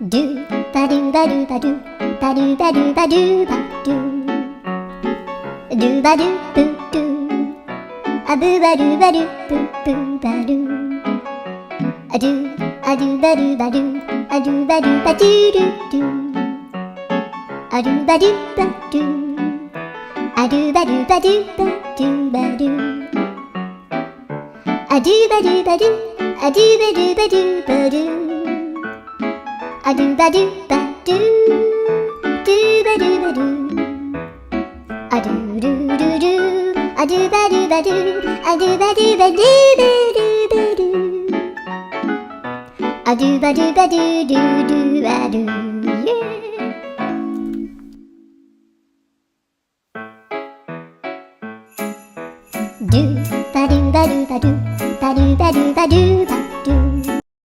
ドゥバドゥバドゥバドゥバドゥバドゥバドゥバドゥドゥバドゥブドゥアブバドゥバドゥブブバドゥアドゥアドゥバドゥバドゥアドゥバドゥバドゥドゥドゥアドゥバドゥバドゥアドゥバドゥバドゥバドゥバドゥアドゥバドゥバドゥアドゥバドゥバドゥバドゥアドゥバドゥバドゥドゥバドゥバドゥアドゥルルルアドゥバドゥバドゥアドゥバドゥバドゥバドゥバドゥアドゥバドゥバドゥドゥドゥバドゥドゥバドゥバドゥバドゥ